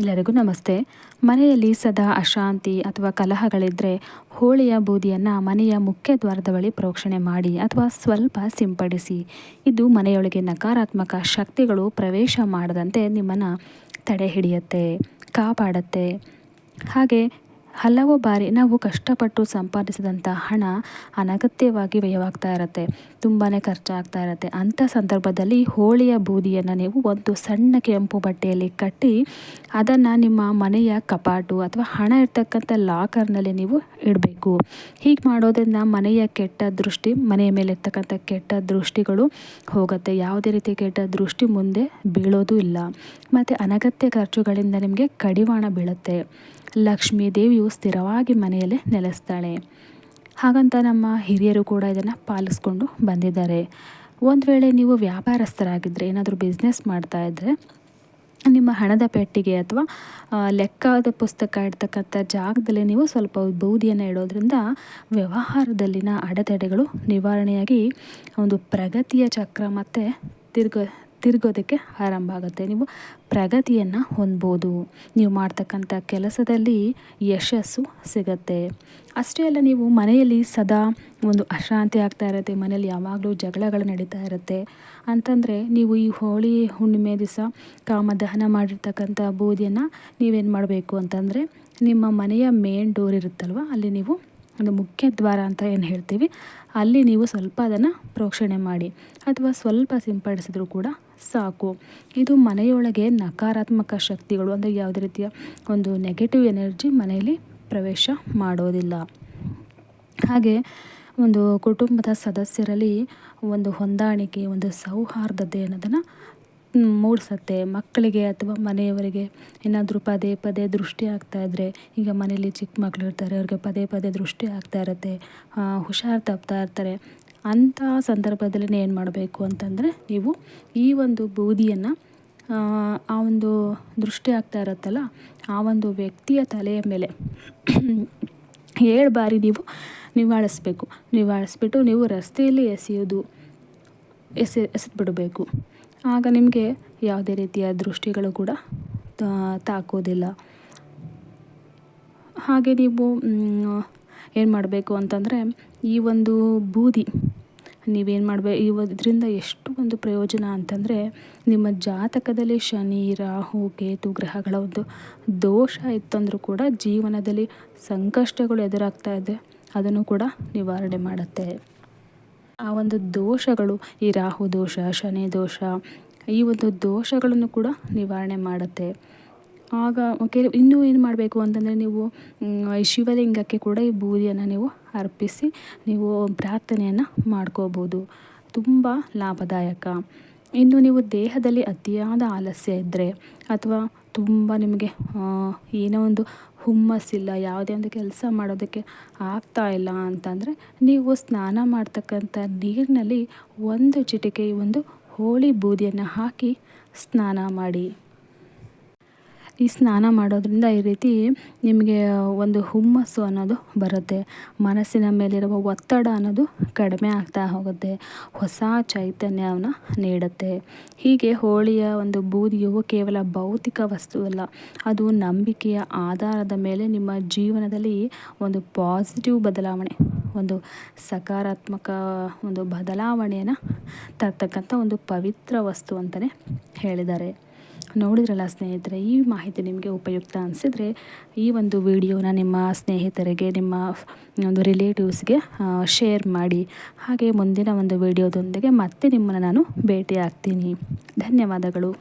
ಎಲ್ಲರಿಗೂ ನಮಸ್ತೆ. ಮನೆಯಲ್ಲಿ ಸದಾ ಅಶಾಂತಿ ಅಥವಾ ಕಲಹಗಳಿದ್ದರೆ ಹೋಳಿಯ ಬೂದಿಯನ್ನು ಮನೆಯ ಮುಖ್ಯ ದ್ವಾರದ ಬಳಿ ಪ್ರೋಕ್ಷಣೆ ಮಾಡಿ ಅಥವಾ ಸ್ವಲ್ಪ ಸಿಂಪಡಿಸಿ. ಇದು ಮನೆಯೊಳಗೆ ನಕಾರಾತ್ಮಕ ಶಕ್ತಿಗಳು ಪ್ರವೇಶ ಮಾಡದಂತೆ ನಿಮ್ಮನ್ನು ತಡೆ ಹಿಡಿಯುತ್ತೆ, ಕಾಪಾಡುತ್ತೆ. ಹಾಗೆ ಹಲವು ಬಾರಿ ನಾವು ಕಷ್ಟಪಟ್ಟು ಸಂಪಾದಿಸಿದಂಥ ಹಣ ಅನಗತ್ಯವಾಗಿ ವ್ಯಯವಾಗ್ತಾ ಇರುತ್ತೆ, ತುಂಬಾ ಖರ್ಚಾಗ್ತಾ ಇರುತ್ತೆ. ಅಂಥ ಸಂದರ್ಭದಲ್ಲಿ ಹೋಳಿಯ ಬೂದಿಯನ್ನು ನೀವು ಒಂದು ಸಣ್ಣ ಕೆಂಪು ಬಟ್ಟೆಯಲ್ಲಿ ಕಟ್ಟಿ ಅದನ್ನು ನಿಮ್ಮ ಮನೆಯ ಕಪಾಟು ಅಥವಾ ಹಣ ಇರ್ತಕ್ಕಂಥ ಲಾಕರ್ನಲ್ಲಿ ನೀವು ಇಡಬೇಕು. ಹೀಗೆ ಮಾಡೋದ್ರಿಂದ ಮನೆಯ ಕೆಟ್ಟ ದೃಷ್ಟಿ, ಮನೆಯ ಮೇಲೆ ಇರ್ತಕ್ಕಂಥ ಕೆಟ್ಟ ದೃಷ್ಟಿಗಳು ಹೋಗುತ್ತೆ. ಯಾವುದೇ ರೀತಿ ಕೆಟ್ಟ ದೃಷ್ಟಿ ಮುಂದೆ ಬೀಳೋದು ಇಲ್ಲ. ಮತ್ತು ಅನಗತ್ಯ ಖರ್ಚುಗಳಿಂದ ನಿಮಗೆ ಕಡಿವಾಣ ಬೀಳುತ್ತೆ. ಲಕ್ಷ್ಮೀ ದೇವಿಯು ಸ್ಥಿರವಾಗಿ ಮನೆಯಲ್ಲೇ ನೆಲೆಸ್ತಾಳೆ. ಹಾಗಂತ ನಮ್ಮ ಹಿರಿಯರು ಕೂಡ ಇದನ್ನು ಪಾಲಿಸ್ಕೊಂಡು ಬಂದಿದ್ದಾರೆ. ಒಂದು ವೇಳೆ ನೀವು ವ್ಯಾಪಾರಸ್ಥರಾಗಿದ್ದರೆ, ಏನಾದರೂ ಬಿಸ್ನೆಸ್ ಮಾಡ್ತಾ ಇದ್ದರೆ, ನಿಮ್ಮ ಹಣದ ಪೆಟ್ಟಿಗೆ ಅಥವಾ ಲೆಕ್ಕದ ಪುಸ್ತಕ ಇಡ್ತಕ್ಕಂಥ ಜಾಗದಲ್ಲಿ ನೀವು ಸ್ವಲ್ಪ ಬೂದಿಯನ್ನು ಇಡೋದ್ರಿಂದ ವ್ಯವಹಾರದಲ್ಲಿನ ಅಡೆತಡೆಗಳು ನಿವಾರಣೆಯಾಗಿ ಒಂದು ಪ್ರಗತಿಯ ಚಕ್ರ ಮತ್ತು ತಿರುಗೋದಕ್ಕೆ ಆರಂಭ ಆಗುತ್ತೆ. ನೀವು ಪ್ರಗತಿಯನ್ನು ಹೊಂದ್ಬೋದು. ನೀವು ಮಾಡ್ತಕ್ಕಂಥ ಕೆಲಸದಲ್ಲಿ ಯಶಸ್ಸು ಸಿಗತ್ತೆ. ಅಷ್ಟೇ ಅಲ್ಲ, ನೀವು ಮನೆಯಲ್ಲಿ ಸದಾ ಒಂದು ಅಶಾಂತಿ ಆಗ್ತಾ ಇರುತ್ತೆ, ಮನೆಯಲ್ಲಿ ಯಾವಾಗಲೂ ಜಗಳಗಳು ನಡೀತಾ ಇರುತ್ತೆ ಅಂತಂದರೆ ನೀವು ಈ ಹೋಳಿ ಹುಣ್ಣಿಮೆ ದಿವಸ ಕಾಮದಹನ ಮಾಡಿರ್ತಕ್ಕಂಥ ಬೂದಿಯನ್ನು ನೀವೇನು ಮಾಡಬೇಕು ಅಂತಂದರೆ, ನಿಮ್ಮ ಮನೆಯ ಮೇನ್ ಡೋರ್ ಇರುತ್ತಲ್ವ, ಅಲ್ಲಿ ನೀವು ಒಂದು ಮುಖ್ಯ ದ್ವಾರ ಅಂತ ಏನು ಹೇಳ್ತೀವಿ, ಅಲ್ಲಿ ನೀವು ಸ್ವಲ್ಪ ಅದನ್ನು ಪ್ರೋಕ್ಷಣೆ ಮಾಡಿ ಅಥವಾ ಸ್ವಲ್ಪ ಸಿಂಪಡಿಸಿದ್ರೂ ಕೂಡ ಸಾಕು. ಇದು ಮನೆಯೊಳಗೆ ನಕಾರಾತ್ಮಕ ಶಕ್ತಿಗಳು, ಅಂದರೆ ಯಾವುದೇ ರೀತಿಯ ಒಂದು ನೆಗೆಟಿವ್ ಎನರ್ಜಿ ಮನೆಯಲ್ಲಿ ಪ್ರವೇಶ ಮಾಡೋದಿಲ್ಲ. ಹಾಗೆ ಒಂದು ಕುಟುಂಬದ ಸದಸ್ಯರಲ್ಲಿ ಒಂದು ಹೊಂದಾಣಿಕೆ, ಒಂದು ಸೌಹಾರ್ದತೆ ಅನ್ನೋದನ್ನು ಮೂಡಿಸುತ್ತೆ. ಮಕ್ಕಳಿಗೆ ಅಥವಾ ಮನೆಯವರಿಗೆ ಏನಾದರೂ ಪದೇ ಪದೇ ದೃಷ್ಟಿ ಆಗ್ತಾ ಇದ್ದರೆ, ಈಗ ಮನೇಲಿ ಚಿಕ್ಕ ಮಕ್ಕಳು ಇರ್ತಾರೆ, ಅವ್ರಿಗೆ ಪದೇ ಪದೇ ದೃಷ್ಟಿ ಆಗ್ತಾ ಇರುತ್ತೆ, ಹುಷಾರು ತಪ್ತಾ ಇರ್ತಾರೆ. ಅಂಥ ಸಂದರ್ಭದಲ್ಲಿ ಏನು ಮಾಡಬೇಕು ಅಂತಂದರೆ, ನೀವು ಈ ಒಂದು ಬೂದಿಯನ್ನು ಆ ಒಂದು ದೃಷ್ಟಿ ಆಗ್ತಾ ಇರುತ್ತಲ್ಲ, ಆ ಒಂದು ವ್ಯಕ್ತಿಯ ತಲೆಯ ಮೇಲೆ 7 ಬಾರಿ ನೀವು ನಿವಾಳಿಸ್ಬಿಟ್ಟು ನೀವು ರಸ್ತೆಯಲ್ಲಿ ಎಸೆದ್ಬಿಡಬೇಕು. ಆಗ ನಿಮಗೆ ಯಾವುದೇ ರೀತಿಯ ದೃಷ್ಟಿಗಳು ಕೂಡ ತಾಕೋದಿಲ್ಲ. ಹಾಗೆ ನೀವು ಏನು ಮಾಡಬೇಕು ಅಂತಂದರೆ, ಈ ಒಂದು ಬೂದಿ ನೀವೇನು ಮಾಡಬೇಕು, ಇದರಿಂದ ಎಷ್ಟು ಒಂದು ಪ್ರಯೋಜನ ಅಂತಂದರೆ, ನಿಮ್ಮ ಜಾತಕದಲ್ಲಿ ಶನಿ, ರಾಹು, ಕೇತು ಗ್ರಹಗಳ ಒಂದು ದೋಷ ಇತ್ತಂದರೂ ಕೂಡ ಜೀವನದಲ್ಲಿ ಸಂಕಷ್ಟಗಳು ಎದುರಾಗ್ತಾ ಇದೆ, ಅದನ್ನು ಕೂಡ ನಿವಾರಣೆ ಮಾಡುತ್ತೆ. ಆ ಒಂದು ದೋಷಗಳು, ಈ ರಾಹು ದೋಷ, ಶನಿ ದೋಷ, ಈ ಒಂದು ದೋಷಗಳನ್ನು ಕೂಡ ನಿವಾರಣೆ ಮಾಡುತ್ತೆ. ಆಗ ಇನ್ನೂ ಏನು ಮಾಡಬೇಕು ಅಂತಂದರೆ, ನೀವು ಈ ಶಿವಲಿಂಗಕ್ಕೆ ಕೂಡ ಈ ಬೂದಿಯನ್ನು ನೀವು ಅರ್ಪಿಸಿ ನೀವು ಪ್ರಾರ್ಥನೆಯನ್ನು ಮಾಡ್ಕೋಬೋದು. ತುಂಬ ಲಾಭದಾಯಕ. ಇನ್ನು ನೀವು ದೇಹದಲ್ಲಿ ಅತಿಯಾದ ಆಲಸ್ಯ ಇದ್ದರೆ ಅಥವಾ ತುಂಬ ನಿಮಗೆ ಏನೋ ಒಂದು ಹುಮ್ಮಸ್ಸಿಲ್ಲ, ಯಾವುದೇ ಒಂದು ಕೆಲಸ ಮಾಡೋದಕ್ಕೆ ಆಗ್ತಾ ಇಲ್ಲ ಅಂತಂದರೆ, ನೀವು ಸ್ನಾನ ಮಾಡ್ತಕ್ಕಂಥ ನೀರಿನಲ್ಲಿ 1 ಚಿಟಿಕೆ ಈ ಒಂದು ಹೋಳಿ ಬೂದಿಯನ್ನು ಹಾಕಿ ಸ್ನಾನ ಮಾಡಿ. ಈ ಸ್ನಾನ ಮಾಡೋದ್ರಿಂದ ಈ ರೀತಿ ನಿಮಗೆ ಒಂದು ಹುಮ್ಮಸ್ಸು ಅನ್ನೋದು ಬರುತ್ತೆ. ಮನಸ್ಸಿನ ಮೇಲಿರುವ ಒತ್ತಡ ಅನ್ನೋದು ಕಡಿಮೆ ಆಗ್ತಾ ಹೋಗುತ್ತೆ, ಹೊಸ ಚೈತನ್ಯವನ್ನು ನೀಡುತ್ತೆ. ಹೀಗೆ ಹೋಳಿಯ ಒಂದು ಬೂದಿಯು ಕೇವಲ ಭೌತಿಕ ವಸ್ತು ಅಲ್ಲ, ಅದು ನಂಬಿಕೆಯ ಆಧಾರದ ಮೇಲೆ ನಿಮ್ಮ ಜೀವನದಲ್ಲಿ ಒಂದು ಪಾಸಿಟಿವ್ ಬದಲಾವಣೆ, ಒಂದು ಸಕಾರಾತ್ಮಕ ಒಂದು ಬದಲಾವಣೆಯನ್ನು ತರ್ತಕ್ಕಂಥ ಒಂದು ಪವಿತ್ರ ವಸ್ತು ಅಂತಲೇ ಹೇಳಿದ್ದಾರೆ. ನೋಡಿದ್ರಲ್ಲ ಸ್ನೇಹಿತರೆ, ಈ ಮಾಹಿತಿ ನಿಮಗೆ ಉಪಯುಕ್ತ ಅನಿಸಿದರೆ ಈ ಒಂದು ವಿಡಿಯೋನ ನಿಮ್ಮ ಸ್ನೇಹಿತರಿಗೆ, ನಿಮ್ಮ ಒಂದು ರಿಲೇಟಿವ್ಸ್ಗೆ ಶೇರ್ ಮಾಡಿ. ಹಾಗೆ ಮುಂದಿನ ಒಂದು ವಿಡಿಯೋದೊಂದಿಗೆ ಮತ್ತೆ ನಿಮ್ಮನ್ನು ನಾನು ಭೇಟಿ ಆಗ್ತೀನಿ. ಧನ್ಯವಾದಗಳು.